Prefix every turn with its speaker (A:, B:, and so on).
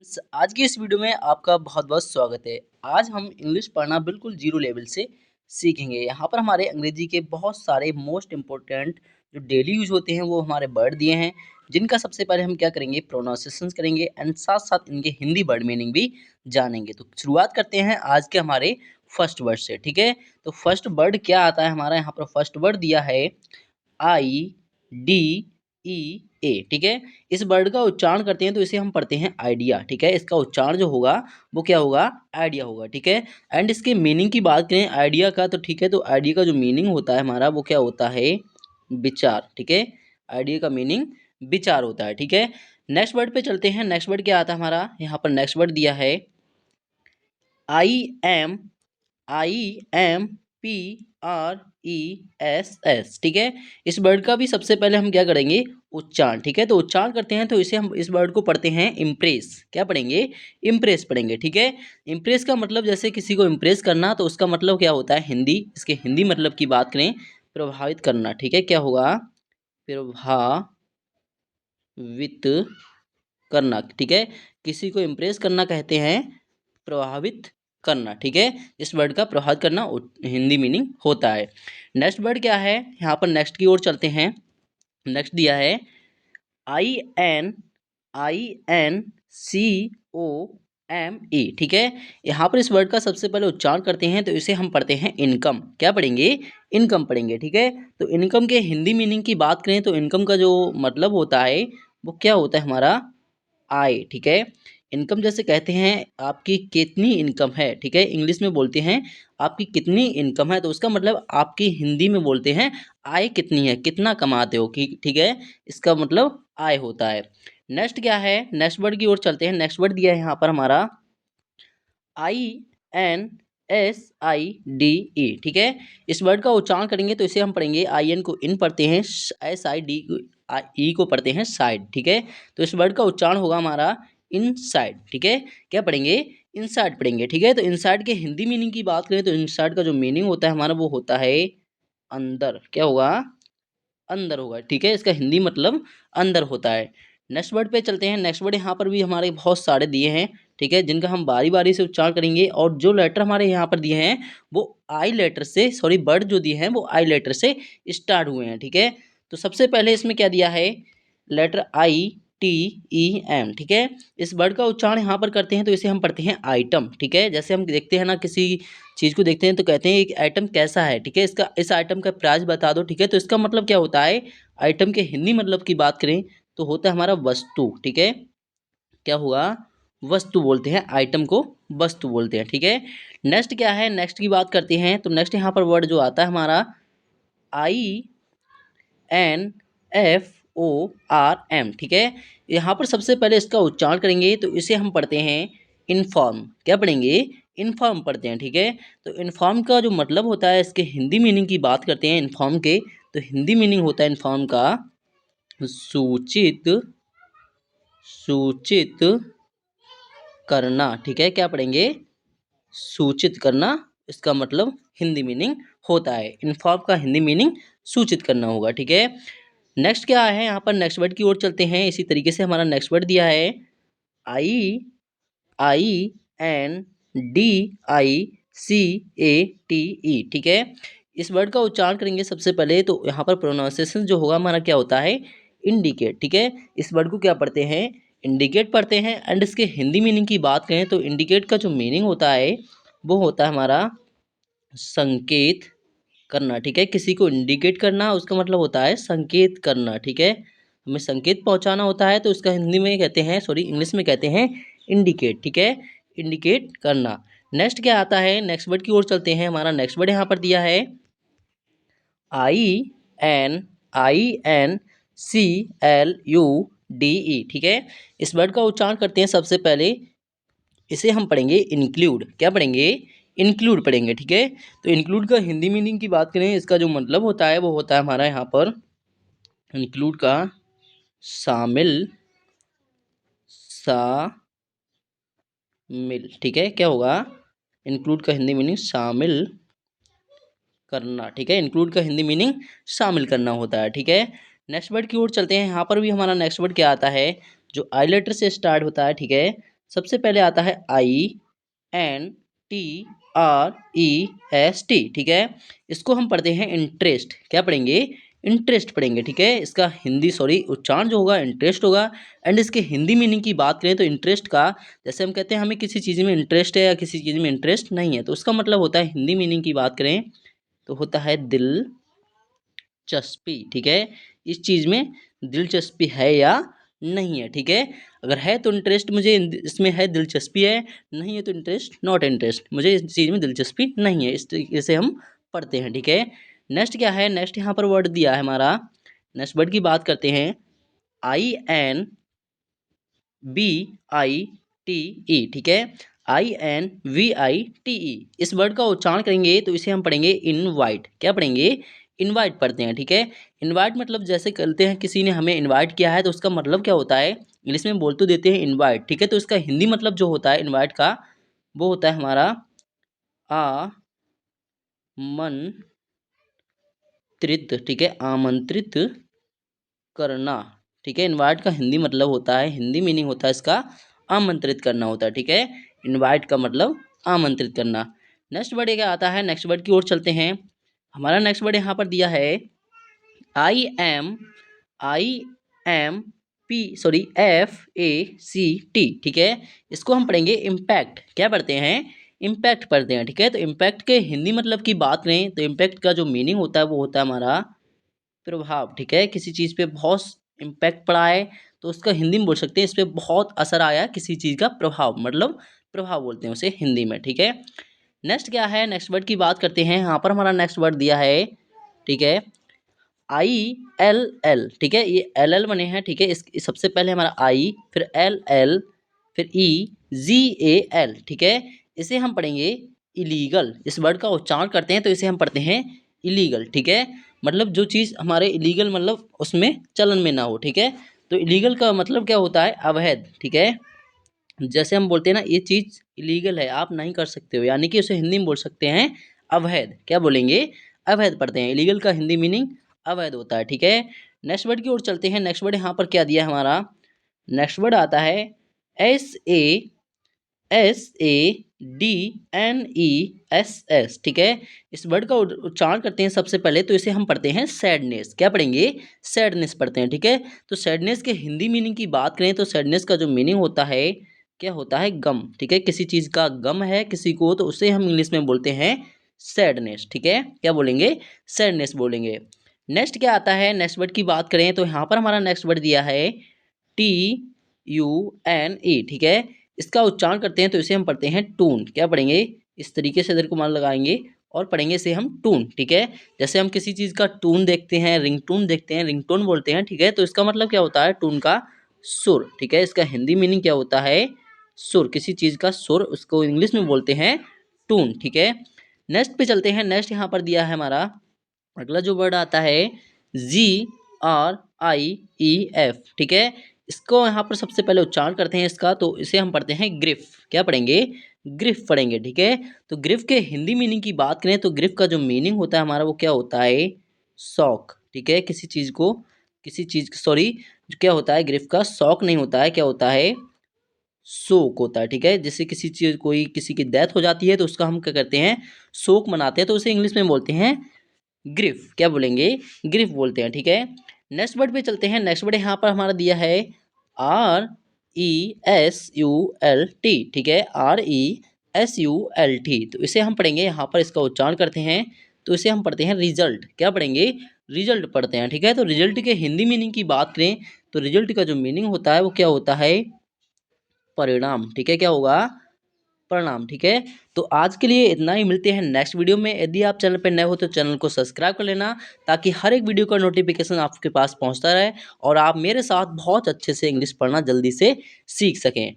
A: आज की इस वीडियो में आपका बहुत-बहुत स्वागत है। आज हम इंग्लिश पढ़ना बिल्कुल ज़ीरो लेवल से सीखेंगे। यहाँ पर हमारे अंग्रेजी के बहुत सारे मोस्ट इम्पोर्टेंट जो डेली यूज़ होते हैं वो हमारे वर्ड दिए हैं, जिनका सबसे पहले हम क्या करेंगे प्रोनाउंसिएशंस करेंगे एंड साथ-साथ इनके हिंदी वर्ड मीनिंग भी जानेंगे। तो शुरुआत करते हैं आज के हमारे फर्स्ट वर्ड से, ठीक है? तो फर्स्ट वर्ड क्या आता है हमारा यहाँ पर फर्स्ट वर्ड दिया है IDEA, ठीक है? इस वर्ड का उच्चारण करते हैं तो इसे हम पढ़ते हैं आइडिया, ठीक है? इसका उच्चारण जो होगा वो क्या होगा? आइडिया होगा, ठीक है? एंड इसके मीनिंग की बात करें आइडिया का तो ठीक है, तो आइडिया का जो मीनिंग होता है हमारा वो क्या होता है? विचार, ठीक है? आइडिया का मीनिंग विचार होता है, ठीक है? नेक्स्ट वर्ड पे चलते हैं। नेक्स्ट वर्ड क्या आता है हमारा? यहाँ पर नेक्स्ट वर्ड दिया है आई एम PRESS, ठीक है? इस वर्ड का भी सबसे पहले हम क्या करेंगे उच्चारण, ठीक है? तो उच्चारण करते हैं तो इसे हम इस वर्ड को पढ़ते हैं इम्प्रेस। क्या पढ़ेंगे? इम्प्रेस पढ़ेंगे, ठीक है? इम्प्रेस का मतलब जैसे किसी को इम्प्रेस करना तो उसका मतलब क्या होता है हिंदी, इसके हिंदी मतलब की बात करें प्रभावित करना, ठीक है? क्या होगा? प्रभावित करना, ठीक है? किसी को इम्प्रेस करना कहते हैं प्रभावित करना, ठीक है? इस वर्ड का प्रभावित करना हिंदी मीनिंग होता है। नेक्स्ट वर्ड क्या है? यहाँ पर नेक्स्ट की ओर चलते हैं। नेक्स्ट दिया है INCOME, ठीक है? यहाँ पर इस वर्ड का सबसे पहले उच्चारण करते हैं तो इसे हम पढ़ते हैं इनकम। क्या पढ़ेंगे? इनकम पढ़ेंगे, ठीक है? तो इनकम के हिंदी मीनिंग की बात करें तो इनकम का जो मतलब होता है वो क्या होता है हमारा? आय, ठीक है? इनकम जैसे कहते हैं आपकी कितनी इनकम है, ठीक है? इंग्लिश में बोलते हैं आपकी कितनी इनकम है, तो उसका मतलब आपकी हिंदी में बोलते हैं आय कितनी है, कितना कमाते हो, ठीक है? इसका मतलब आय होता है। नेक्स्ट क्या है? नेक्स्ट वर्ड की ओर चलते हैं। नेक्स्ट वर्ड दिया है यहाँ पर हमारा INSIDE, ठीक है? इस वर्ड का उच्चारण करेंगे तो इसे हम पढ़ेंगे IN को इन पढ़ते हैं, SID ई को पढ़ते हैं साइड, ठीक है? तो इस वर्ड का उच्चारण होगा हमारा इनसाइड, ठीक है? क्या पढ़ेंगे? इनसाइड पढ़ेंगे, ठीक है? तो इनसाइड के हिंदी मीनिंग की बात करें तो इनसाइड का जो मीनिंग होता है हमारा वो होता है अंदर। क्या होगा? अंदर होगा, ठीक है? इसका हिंदी मतलब अंदर होता है। नेक्स्ट वर्ड पे चलते हैं। नेक्स्ट वर्ड यहाँ पर भी हमारे बहुत सारे दिए हैं, ठीक है? जिनका हम बारी-बारी से उच्चारण करेंगे और जो लेटर हमारे यहाँ पर दिए हैं वो आई लेटर से वर्ड जो दिए हैं वो आई लेटर से स्टार्ट हुए हैं, ठीक है? तो सबसे पहले इसमें क्या दिया है? लेटर ITEM, ठीक है? इस वर्ड का उच्चारण यहाँ पर करते हैं तो इसे हम पढ़ते हैं आइटम, ठीक है? जैसे हम देखते हैं ना किसी चीज़ को देखते हैं तो कहते हैं एक आइटम कैसा है, ठीक है? इसका इस आइटम का प्राइस बता दो, ठीक है? तो इसका मतलब क्या होता है? आइटम के हिंदी मतलब की बात करें तो होता है हमारा वस्तु, ठीक है? क्या हुआ? वस्तु बोलते हैं, आइटम को वस्तु बोलते हैं, ठीक है? नेक्स्ट क्या है? नेक्स्ट की बात करते हैं तो नेक्स्ट यहाँ पर वर्ड जो आता है हमारा INFORM, ठीक है? यहाँ पर सबसे पहले इसका उच्चारण करेंगे तो इसे हम पढ़ते हैं इन्फॉर्म। क्या पढ़ेंगे? इन्फॉर्म पढ़ते हैं, ठीक है? तो इन्फॉर्म का जो मतलब होता है इसके हिंदी मीनिंग की बात करते हैं इन्फॉर्म के, तो हिंदी मीनिंग होता है इन्फॉर्म का सूचित सूचित करना, ठीक है? क्या पढ़ेंगे? सूचित करना, इसका मतलब हिंदी मीनिंग होता है। इन्फॉर्म का हिंदी मीनिंग सूचित करना होगा, ठीक है? नेक्स्ट क्या है? यहाँ पर नेक्स्ट वर्ड की ओर चलते हैं। इसी तरीके से हमारा नेक्स्ट वर्ड दिया है IINDICATE, ठीक है? इस वर्ड का उच्चारण करेंगे सबसे पहले तो यहाँ पर प्रोनाउंसिएशन जो होगा हमारा क्या होता है? इंडिकेट, ठीक है? इस वर्ड को क्या पढ़ते हैं? इंडिकेट पढ़ते हैं एंड इसके हिंदी मीनिंग की बात करें तो इंडिकेट का जो मीनिंग होता है वो होता है हमारा संकेत करना, ठीक है? किसी को इंडिकेट करना उसका मतलब होता है संकेत करना, ठीक है? हमें संकेत पहुंचाना होता है तो उसका हिंदी में कहते हैं इंग्लिश में कहते हैं इंडिकेट, ठीक है? इंडिकेट करना। नेक्स्ट क्या आता है? नेक्स्ट वर्ड की ओर चलते हैं। हमारा नेक्स्ट वर्ड यहाँ पर दिया है ININCLUDE, ठीक है? इस वर्ड का उच्चारण करते हैं सबसे पहले इसे हम पढ़ेंगे इंक्लूड। क्या पढ़ेंगे? इंक्लूड पढ़ेंगे, ठीक है? तो इंक्लूड का हिंदी मीनिंग की बात करें इसका जो मतलब होता है वो होता है हमारा यहाँ पर इंक्लूड का शामिल, ठीक है? क्या होगा? इंक्लूड का हिंदी मीनिंग शामिल करना, ठीक है? इंक्लूड का हिंदी मीनिंग शामिल करना होता है, ठीक है? नेक्स्ट वर्ड की ओर चलते हैं। यहाँ पर भी हमारा नेक्स्ट वर्ड क्या आता है? जो आई लेटर से स्टार्ट होता है, ठीक है? सबसे पहले आता है INTREST, ठीक है। इसको हम पढ़ते हैं इंटरेस्ट। क्या पढ़ेंगे? इंटरेस्ट पढ़ेंगे, ठीक है। इसका हिंदी उच्चारण जो होगा इंटरेस्ट होगा। एंड इसके हिंदी मीनिंग की बात करें तो इंटरेस्ट का, जैसे हम कहते हैं हमें किसी चीज़ में इंटरेस्ट है या किसी चीज़ में इंटरेस्ट नहीं है, तो उसका मतलब होता है, हिंदी मीनिंग की बात करें तो होता है दिलचस्पी, ठीक है। इस चीज़ में दिलचस्पी है या नहीं है, ठीक है। अगर है तो इंटरेस्ट, मुझे इसमें है दिलचस्पी है, नहीं है तो इंटरेस्ट, नॉट इंटरेस्ट, मुझे इस चीज़ में दिलचस्पी नहीं है। इस तरीके से हम पढ़ते हैं, ठीक है। नेक्स्ट क्या है? नेक्स्ट यहाँ पर वर्ड दिया है हमारा। नेक्स्ट वर्ड की बात करते हैं, INVITE, ठीक है। INVITE, इस वर्ड का उच्चारण करेंगे तो इसे हम पढ़ेंगे इनवाइट। क्या पढ़ेंगे? इनवाइट पढ़ते हैं, ठीक है। इनवाइट मतलब जैसे कहते हैं किसी ने हमें इनवाइट किया है, तो उसका मतलब क्या होता है? इंग्लिश में बोल तो देते हैं इनवाइट, ठीक है। तो इसका हिंदी मतलब जो होता है इनवाइट का, वो होता है हमारा आमंत्रित, ठीक है। आमंत्रित करना, ठीक है। इनवाइट का हिंदी मतलब होता है, हिंदी मीनिंग होता है इसका आमंत्रित करना होता है, ठीक है। इनवाइट का मतलब आमंत्रित करना। नेक्स्ट वर्ड क्या आता है? नेक्स्ट वर्ड की ओर चलते हैं। हमारा नेक्स्ट वर्ड यहाँ पर दिया है IMPACT, ठीक है। इसको हम पढ़ेंगे इम्पैक्ट। क्या पढ़ते हैं? इम्पैक्ट पढ़ते हैं, ठीक है। तो इम्पैक्ट के हिंदी मतलब की बात करें तो इम्पैक्ट का जो मीनिंग होता है वो होता है हमारा प्रभाव, ठीक है। किसी चीज़ पे बहुत इम्पैक्ट पड़ा है तो उसका हिंदी में बोल सकते हैं इस पे बहुत असर आया, किसी चीज़ का प्रभाव, मतलब प्रभाव बोलते हैं उसे हिंदी में, ठीक है। नेक्स्ट क्या है? नेक्स्ट वर्ड की बात करते हैं। यहाँ पर हमारा नेक्स्ट वर्ड दिया है, ठीक है, ILL, ठीक है। ये LL बने हैं, ठीक है। इस सबसे पहले हमारा I, फिर LL, फिर EGAL, ठीक है। इसे हम पढ़ेंगे इलीगल। इस वर्ड का उच्चारण करते हैं तो इसे हम पढ़ते हैं इलीगल, ठीक है। मतलब जो चीज़ हमारे इलीगल, मतलब उसमें चलन में ना हो, ठीक है। तो इलीगल का मतलब क्या होता है? अवैध, ठीक है। जैसे हम बोलते हैं ना, ये चीज़ इलीगल है, आप नहीं कर सकते हो, यानी कि उसे हिंदी में बोल सकते हैं अवैध। क्या बोलेंगे? अवैध पढ़ते हैं। इलीगल का हिंदी मीनिंग अवैध होता है, ठीक है। नेक्स्ट वर्ड की ओर चलते हैं। नेक्स्ट वर्ड यहाँ पर क्या दिया है हमारा? नेक्स्ट वर्ड आता है SADNESS, ठीक है। इस वर्ड का उच्चारण करते हैं सबसे पहले तो इसे हम पढ़ते हैं सैडनेस। क्या पढ़ेंगे? सैडनेस पढ़ते हैं, ठीक है। तो सैडनेस के हिंदी मीनिंग की बात करें तो सैडनेस का जो मीनिंग होता है, क्या होता है? गम, ठीक है। किसी चीज़ का गम है किसी को, तो उसे हम इंग्लिश में बोलते हैं सैडनेस, ठीक है। क्या बोलेंगे? सैडनेस बोलेंगे। नेक्स्ट क्या आता है? नेक्स्ट वर्ड की बात करें तो यहाँ पर हमारा नेक्स्ट वर्ड दिया है TUNE, ठीक है। इसका उच्चारण करते हैं तो इसे हम पढ़ते हैं टून। क्या पढ़ेंगे? इस तरीके से इधर को मान लगाएंगे और पढ़ेंगे इसे हम टून, ठीक है। जैसे हम किसी चीज़ का टून देखते हैं, रिंगटोन देखते हैं, रिंगटोन बोलते हैं, ठीक है। तो इसका मतलब क्या होता है? टून का सुर, ठीक है। इसका हिंदी मीनिंग क्या होता है? सुर, किसी चीज़ का सुर, उसको इंग्लिश में बोलते हैं टून, ठीक है। नेक्स्ट पे चलते हैं। नेक्स्ट यहाँ पर दिया है हमारा अगला जो वर्ड आता है GRIEF, ठीक है। इसको यहाँ पर सबसे पहले उच्चारण करते हैं इसका, तो इसे हम पढ़ते हैं ग्रिफ। क्या पढ़ेंगे? ग्रिफ पढ़ेंगे, ठीक है। तो ग्रिफ के हिंदी मीनिंग की बात करें तो ग्रिफ का जो मीनिंग होता है हमारा, वो क्या होता है? शौक, ठीक है। किसी चीज़ को, किसी चीज़ सॉरी, क्या होता है? ग्रिफ का शौक नहीं होता है, क्या होता है? शोक होता है, ठीक है। जैसे किसी चीज़, कोई किसी की डेथ हो जाती है तो उसका हम क्या करते हैं? शोक मनाते हैं, तो उसे इंग्लिश में बोलते हैं ग्रिफ। क्या बोलेंगे? ग्रिफ बोलते हैं, ठीक है। नेक्स्ट वर्ड पे चलते हैं। नेक्स्ट वर्ड यहाँ पर हमारा दिया है RESULT, ठीक है। RESULT, तो इसे हम पढ़ेंगे, यहाँ पर इसका उच्चारण करते हैं तो इसे हम पढ़ते हैं रिजल्ट। क्या पढ़ेंगे? रिजल्ट पढ़ते हैं, ठीक है। तो रिजल्ट के हिंदी मीनिंग की बात करें तो रिजल्ट का जो मीनिंग होता है वो क्या होता है? परिणाम, ठीक है। क्या होगा? परिणाम, ठीक है। तो आज के लिए इतना ही, मिलते हैं नेक्स्ट वीडियो में। यदि आप चैनल पर नए हो तो चैनल को सब्सक्राइब कर लेना, ताकि हर एक वीडियो का नोटिफिकेशन आपके पास पहुंचता रहे और आप मेरे साथ बहुत अच्छे से इंग्लिश पढ़ना जल्दी से सीख सकें।